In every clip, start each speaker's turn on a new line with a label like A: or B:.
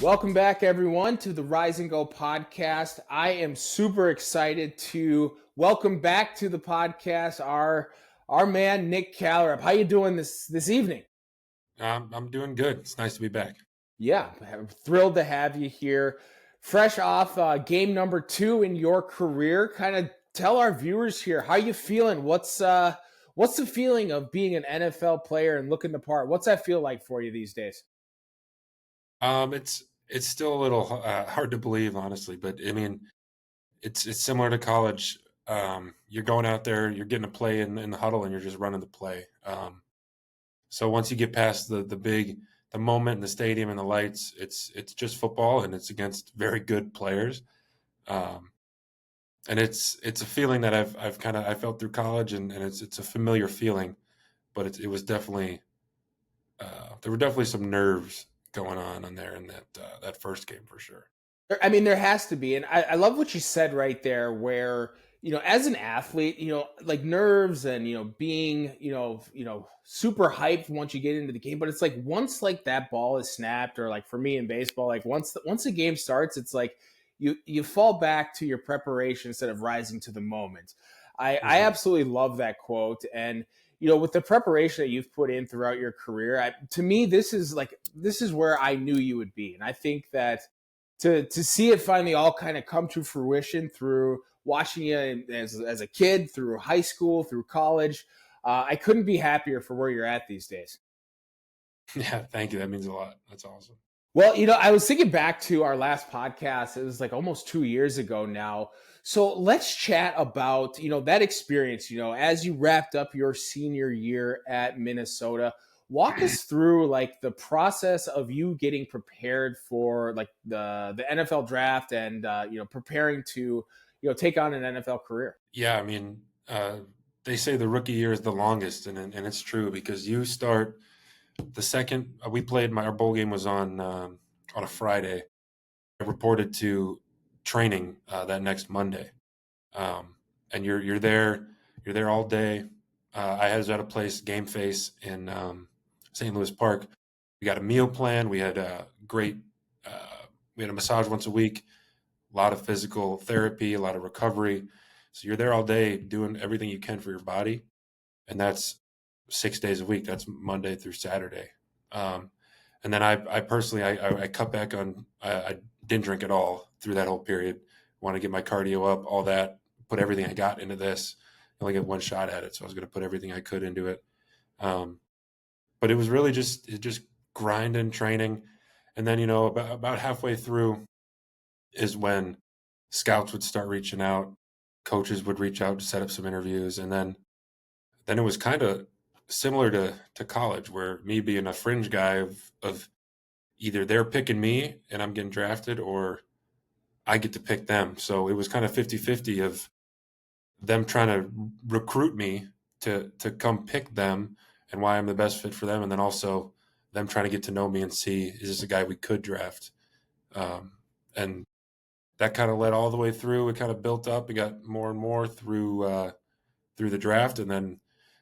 A: Welcome back, everyone, to the Rise and Go podcast. I am super excited to welcome back to the podcast our man Nick Kallerup. How you doing this evening?
B: I'm doing good. It's nice to be back.
A: Yeah, I'm thrilled to have you here. Fresh off game number 2 in your career, kind of tell our viewers here how you feeling. What's the feeling of being an NFL player and looking the part? What's that feel like for you these days?
B: It's still a little hard to believe, honestly, but I mean, it's similar to college. You're going out there, you're getting to play in the huddle, and you're just running the play. So once you get past the moment in the stadium and the lights, it's just football, and it's against very good players. Um, and it's a feeling that I felt through college, and it's a familiar feeling, but it was definitely there were definitely some nerves going on there in that first game for sure.
A: I mean, there has to be. And I love what you said right there, where, as an athlete, like nerves and, being, super hyped once you get into the game. But it's like once like that ball is snapped, or like for me in baseball, like once the game starts, it's like you fall back to your preparation instead of rising to the moment. I
B: Mhm.
A: absolutely love that quote. And, with the preparation that you've put in throughout your career, to me, this is where I knew you would be. And I think that to see it finally all kind of come to fruition through watching you as a kid, through high school, through college. I couldn't be happier for where you're at these days.
B: Yeah, thank you. That means a lot. That's awesome.
A: Well, I was thinking back to our last podcast. It was like almost 2 years ago now. So let's chat about, that experience, as you wrapped up your senior year at Minnesota. Walk us through like the process of you getting prepared for like the NFL draft and, preparing to, take on an NFL career.
B: Yeah, I mean, they say the rookie year is the longest, and it's true because you start the second we played. Our bowl game was on a Friday. I reported to training that next Monday, and you're there all day. I was at a place, Game Face in St. Louis Park. We got a meal plan. We had a great. We had a massage once a week, a lot of physical therapy, a lot of recovery. So you're there all day doing everything you can for your body, and that's 6 days a week. That's Monday through Saturday. Um, and then I personally I cut back on. I didn't drink at all through that whole period. Want to get my cardio up, all that. Put everything I got into this. I only get one shot at it, so I was going to put everything I could into it. Um, but it was really just grinding, training, and then about halfway through is when scouts would start reaching out, coaches would reach out to set up some interviews, and then it was kind of similar to college, where me being a fringe guy of either they're picking me and I'm getting drafted, or I get to pick them. So it was kind of 50-50 of them trying to recruit me to come pick them and why I'm the best fit for them, and then also them trying to get to know me and see, is this a guy we could draft? And that kind of led all the way through. It kind of built up. It got more and more through the draft, and then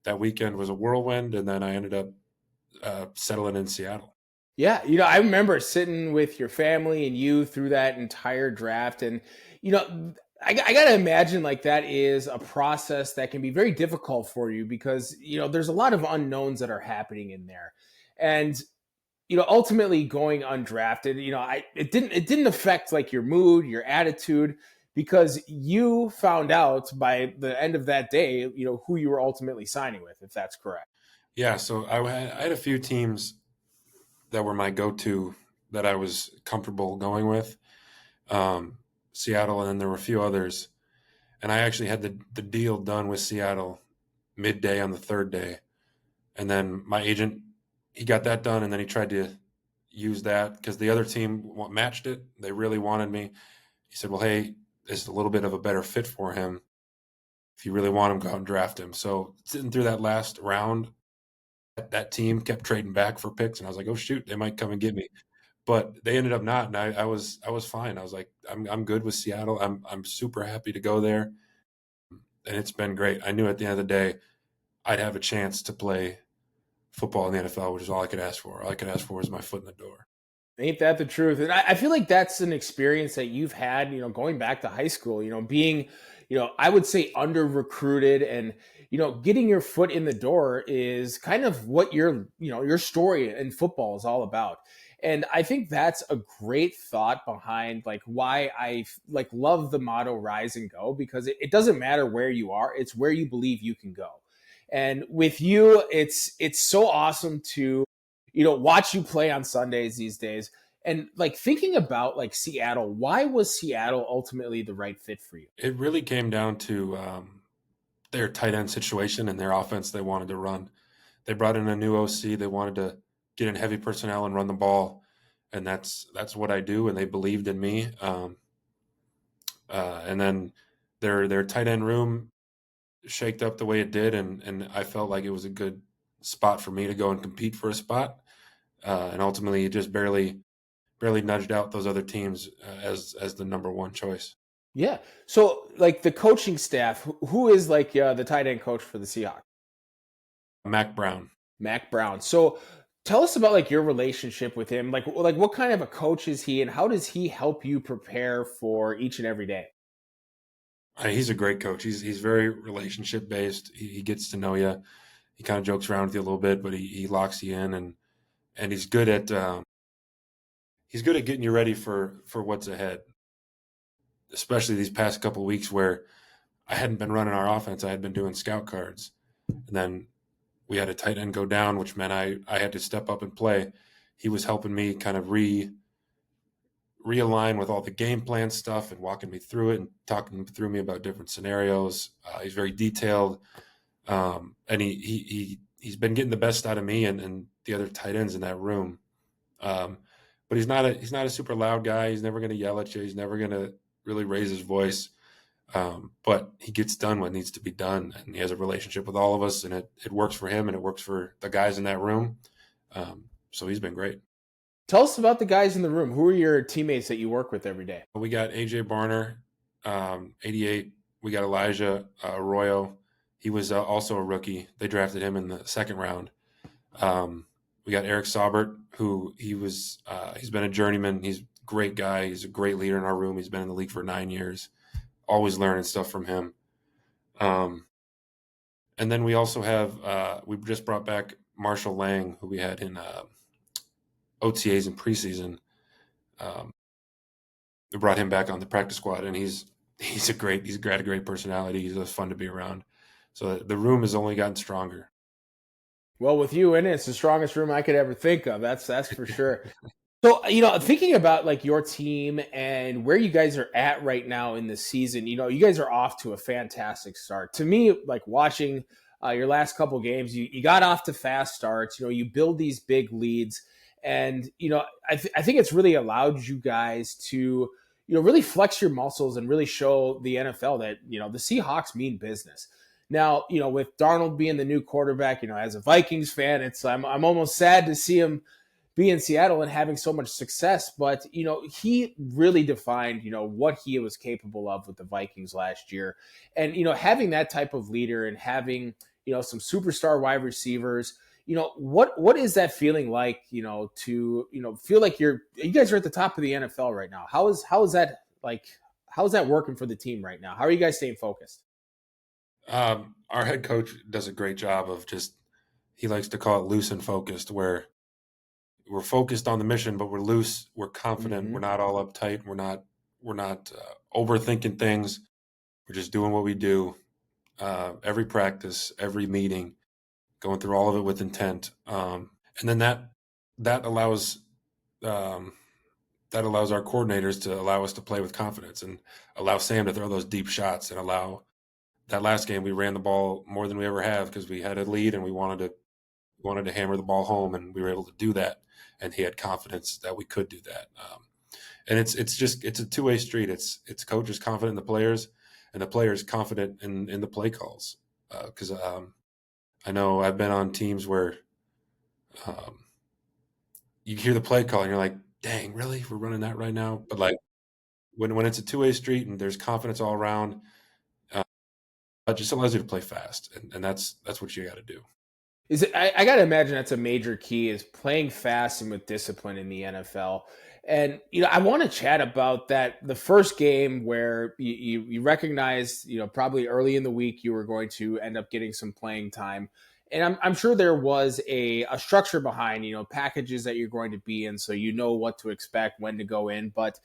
B: that weekend was a whirlwind, and then I ended up settling in Seattle.
A: Yeah, I remember sitting with your family and you through that entire draft, and I gotta imagine like that is a process that can be very difficult for you because there's a lot of unknowns that are happening in there, and ultimately going undrafted, it didn't affect like your mood, your attitude, because you found out by the end of that day, who you were ultimately signing with, if that's correct.
B: Yeah, so I had a few teams that were my go-to that I was comfortable going with, um, Seattle, and then there were a few others. And I actually had the deal done with Seattle midday on the third day, and then my agent, he got that done, and then he tried to use that because the other team matched it. They really wanted me. He said, "Well, hey, this is a little bit of a better fit for him. If you really want him, go out and draft him." So sitting through that last round, that team kept trading back for picks, and I was like, "Oh shoot, they might come and get me." But they ended up not, and I was fine. I was like, I'm good with Seattle. I'm super happy to go there, and it's been great. I knew at the end of the day I'd have a chance to play football in the NFL, which is all I could ask for. All I could ask for was my foot in the door.
A: Ain't that the truth? And I feel like that's an experience that you've had, going back to high school, being, I would say under recruited and, getting your foot in the door is kind of what your story in football is all about. And I think that's a great thought behind like why I like love the motto rise and go, because it doesn't matter where you are, it's where you believe you can go. And with you, it's so awesome to watch you play on Sundays these days. And like thinking about like Seattle, why was Seattle ultimately the right fit for you?
B: It really came down to their tight end situation and their offense they wanted to run. They brought in a new OC. They wanted to get in heavy personnel and run the ball, and that's what I do. And they believed in me. And then their tight end room shaked up the way it did, and I felt like it was a good spot for me to go and compete for a spot. And ultimately, it just barely nudged out those other teams as the number one choice.
A: Yeah. So like the coaching staff, who is like the tight end coach for the Seahawks?
B: Mac Brown.
A: Mac Brown. So tell us about like your relationship with him. Like what kind of a coach is he, and how does he help you prepare for each and every day?
B: He's a great coach. He's very relationship based. He gets to know you. He kind of jokes around with you a little bit, but he locks you in, and he's good at getting you ready for what's ahead. Especially these past couple of weeks where I hadn't been running our offense. I had been doing scout cards, and then we had a tight end go down, which meant I had to step up and play. He was helping me kind of realign with all the game plan stuff and walking me through it and talking through me about different scenarios. He's very detailed, and he's been getting the best out of me and the other tight ends in that room. Um, but he's not a super loud guy. He's never going to yell at you. He's never going to really raise his voice. But he gets done what needs to be done, and he has a relationship with all of us, and it works for him and it works for the guys in that room. So he's been great.
A: Tell us about the guys in the room. Who are your teammates that you work with every day?
B: We got AJ Barner, 88. We got Elijah Arroyo. He was also a rookie. They drafted him in the second round. We got Eric Saubert, who he's been a journeyman. He's a great guy. He's a great leader in our room. He's been in the league for 9 years. Always learning stuff from him. Um, and then we also have we just brought back Marshall Lang, who we had in OTAs and preseason. Um, we brought him back on the practice squad, and he's got a great personality. He's fun to be around. So the room has only gotten stronger.
A: Well, with you in it, it's the strongest room I could ever think of. That's for sure. So, thinking about like your team and where you guys are at right now in the season, you guys are off to a fantastic start. To me, like watching your last couple games, you got off to fast starts. You build these big leads, and I think it's really allowed you guys to really flex your muscles and really show the NFL that the Seahawks mean business. Now, with Darnold being the new quarterback, as a Vikings fan, I'm almost sad to see him be in Seattle and having so much success. But, he really defined, what he was capable of with the Vikings last year. And, having that type of leader and having, some superstar wide receivers, what is that feeling like, to, feel like you guys are at the top of the NFL right now? How is that like, how's that working for the team right now? How are you guys staying focused?
B: Our head coach does a great job of he likes to call it loose and focused, where we're focused on the mission, but we're loose, we're confident,
A: Mm-hmm.
B: we're not all uptight, we're not overthinking things. We're just doing what we do every practice, every meeting, going through all of it with intent, and then that allows um, that allows our coordinators to allow us to play with confidence and allow Sam to throw those deep shots and allow that last game we ran the ball more than we ever have because we had a lead and we wanted to hammer the ball home, and we were able to do that. And he had confidence that we could do that. And it's a two-way street. It's coaches confident in the players, and the players confident in the play calls. Because I know I've been on teams where um, you hear the play call and you're like, "Dang, really? We're running that right now?" But like when it's a two-way street and there's confidence all around, it just allows you to play fast, and that's what you got to do.
A: I got to imagine that's a major key is playing fast and with discipline in the NFL. And I want to chat about that. The first game where you recognized, probably early in the week you were going to end up getting some playing time, and I'm sure there was a structure behind, packages that you're going to be in, so you know what to expect, when to go in. But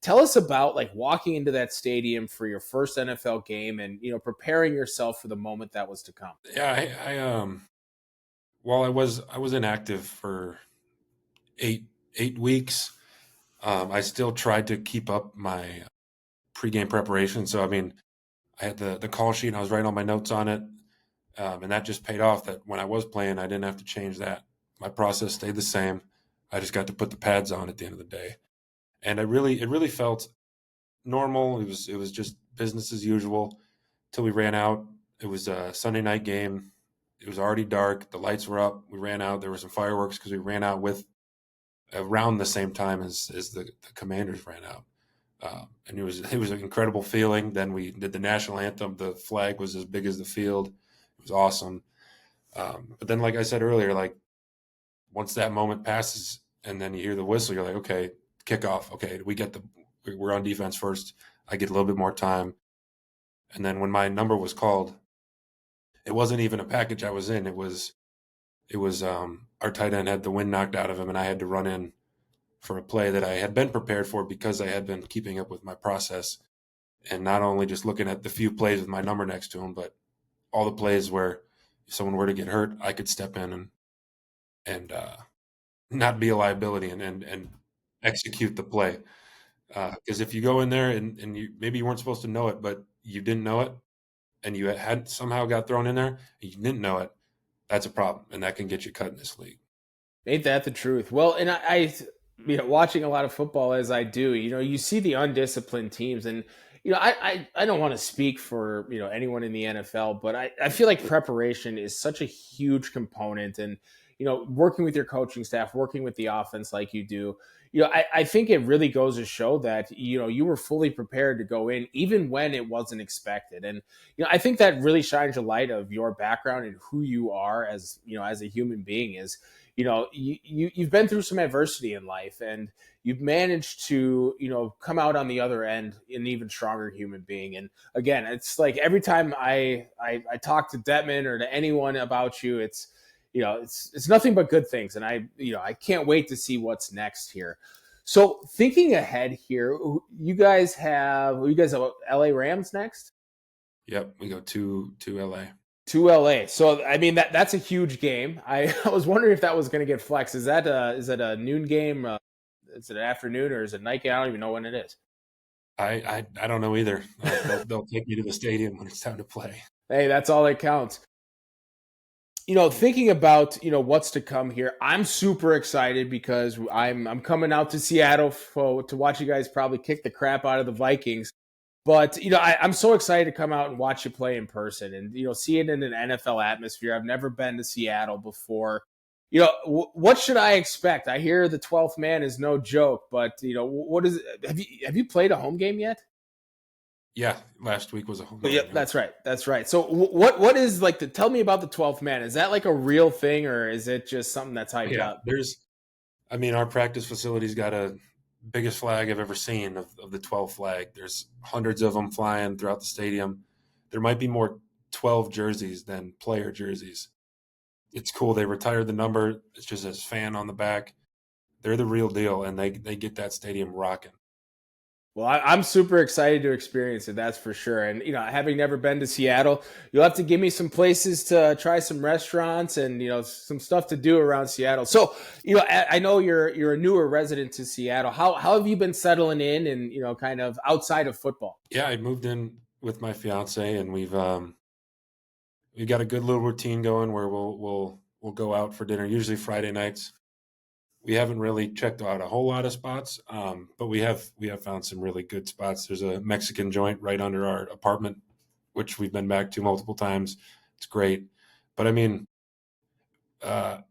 A: tell us about like walking into that stadium for your first NFL game, and preparing yourself for the moment that was to come.
B: Yeah, while I was inactive for eight weeks, I still tried to keep up my pregame preparation. So I mean, I had the call sheet and I was writing all my notes on it, and that just paid off. That when I was playing, I didn't have to change that. My process stayed the same. I just got to put the pads on at the end of the day, and it really felt normal. It was just business as usual till we ran out. It was a Sunday night game. It was already dark. The lights were up. We ran out. There were some fireworks because we ran out with around the same time as the Commanders ran out. And it was an incredible feeling. Then we did the national anthem. The flag was as big as the field. It was awesome. But then, like I said earlier, like once that moment passes and then you hear the whistle, you're like, okay, kickoff. Okay, we're on defense first. I get a little bit more time. And then when my number was called, it wasn't even a package I was in. It was our tight end had the wind knocked out of him, and I had to run in for a play that I had been prepared for because I had been keeping up with my process, and not only just looking at the few plays with my number next to him, but all the plays where if someone were to get hurt, I could step in and not be a liability and execute the play. Because if you go in there and maybe you weren't supposed to know it, but you didn't know it, and you had somehow got thrown in there and you didn't know it, that's a problem, and that can get you cut in this league.
A: Ain't that the truth? Well, and watching a lot of football as I do, you see the undisciplined teams, and I don't want to speak for anyone in the NFL, but I feel like preparation is such a huge component, and working with your coaching staff, working with the offense like you do, I think it really goes to show that you were fully prepared to go in, even when it wasn't expected, and I think that really shines a light of your background and who you are as as a human being is you've been through some adversity in life, and you've managed to come out on the other end an even stronger human being. And again, it's like every time I talk to Detman or to anyone about you, it's nothing but good things, and I can't wait to see what's next here. So thinking ahead here, you guys have LA Rams next.
B: Yep, we go to LA.
A: To LA. So I mean that's a huge game. I was wondering if that was going to get flexed. Is that a noon game? Is it an afternoon or is it night game? I don't even know when it is.
B: I don't know either. They'll take me to the stadium when it's time to play.
A: Hey, that's all that counts. Thinking about what's to come here, I'm super excited because I'm coming out to Seattle to watch you guys probably kick the crap out of the Vikings. But I'm so excited to come out and watch you play in person, and see it in an NFL atmosphere. I've never been to Seattle before. What should I expect? I hear the 12th man is no joke, but what is it? Have you played a home game yet?
B: Yeah, last week was a home
A: Oh,
B: game.
A: yep,
B: Yep.
A: that's right. That's right. So what is like the tell me about the 12th man? Is that like a real thing, or is it just something that's hyped
B: Yeah,
A: up?
B: I mean, our practice facility's got a biggest flag I've ever seen of the 12 flag. There's hundreds of them flying throughout the stadium. There might be more 12 jerseys than player jerseys. It's cool. They retired the number. It's just as fan on the back. They're the real deal, and they get that stadium rocking.
A: Well, I'm super excited to experience it. That's for sure. And having never been to Seattle, you'll have to give me some places to try some restaurants and some stuff to do around Seattle. So, I know you're a newer resident to Seattle. How have you been settling in and kind of outside of football?
B: Yeah, I moved in with my fiance, and we've got a good little routine going where we'll go out for dinner, usually Friday nights. We haven't really checked out a whole lot of spots, but we have found some really good spots. There's a Mexican joint right under our apartment, which we've been back to multiple times. It's great, but I mean,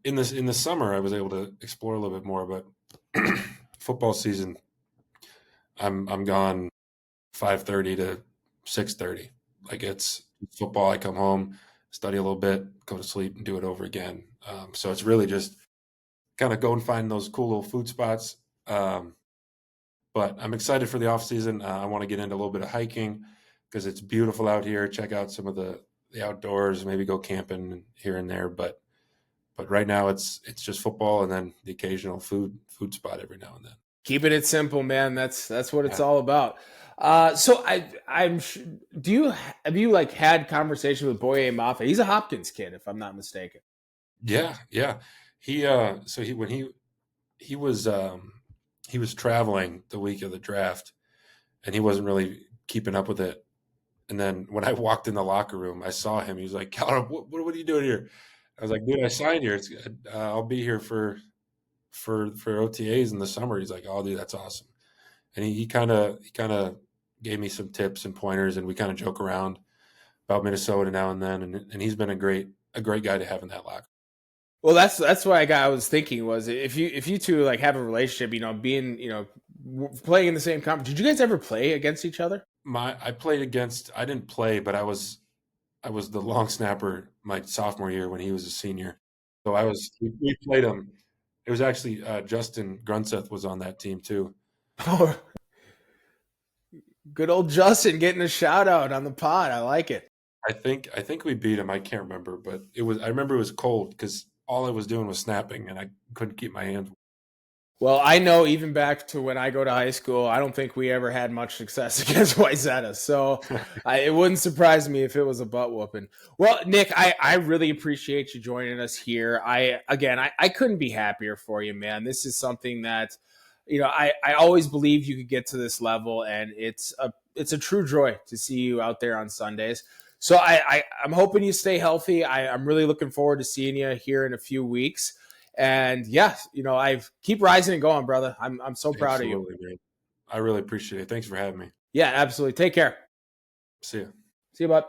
B: in the summer, I was able to explore a little bit more. But football season, I'm gone 5:30 to 6:30. Like it's football. I come home, study a little bit, go to sleep, and do it over again. So it's really just kind of go and find those cool little food spots. Um, but I'm excited for the off season. I want to get into a little bit of hiking because it's beautiful out here. Check out some of the outdoors, maybe go camping here and there. But right now it's just football and then the occasional food spot every now and then.
A: Keeping it simple, man. That's what it's
B: Yeah,
A: all about. So do you have you like had conversation with Boye Mafe? He's a Hopkins kid, if I'm not mistaken.
B: yeah, yeah. He so he when he was he was traveling the week of the draft and he wasn't really keeping up with it. And then when I walked in the locker room, I saw him. He was like, "Kallerup, what are you doing here?" I was like, "Dude, I signed here. I'll be here for OTAs in the summer." He's like, "Oh, dude, that's awesome." And he kind of gave me some tips and pointers, and we kind of joke around about Minnesota now and then. And he's been a great guy to have in that locker.
A: Well, that's what I was thinking was if you two like have a relationship, being playing in the same conference. Did you guys ever play against each other?
B: I played against. I didn't play, but I was the long snapper my sophomore year when he was a senior. So we played him. It was actually Justin Grunseth was on that team too.
A: Oh, good old Justin getting a shout out on the pod. I like it.
B: I think we beat him. I can't remember, but I remember it was cold because all I was doing was snapping and I couldn't keep my hands.
A: Well, I know even back to when I go to high school, I don't think we ever had much success against Wayzata. So it wouldn't surprise me if it was a butt whooping. Well, Nick, I really appreciate you joining us here. I couldn't be happier for you, man. This is something that, I always believed you could get to this level, and it's a true joy to see you out there on Sundays. So I'm hoping you stay healthy. I'm really looking forward to seeing you here in a few weeks. And yeah, I keep rising and going, brother. I'm so proud of you.
B: Absolutely, man. I really appreciate it. Thanks for having me.
A: Yeah, absolutely. Take care.
B: See ya.
A: See you, bud.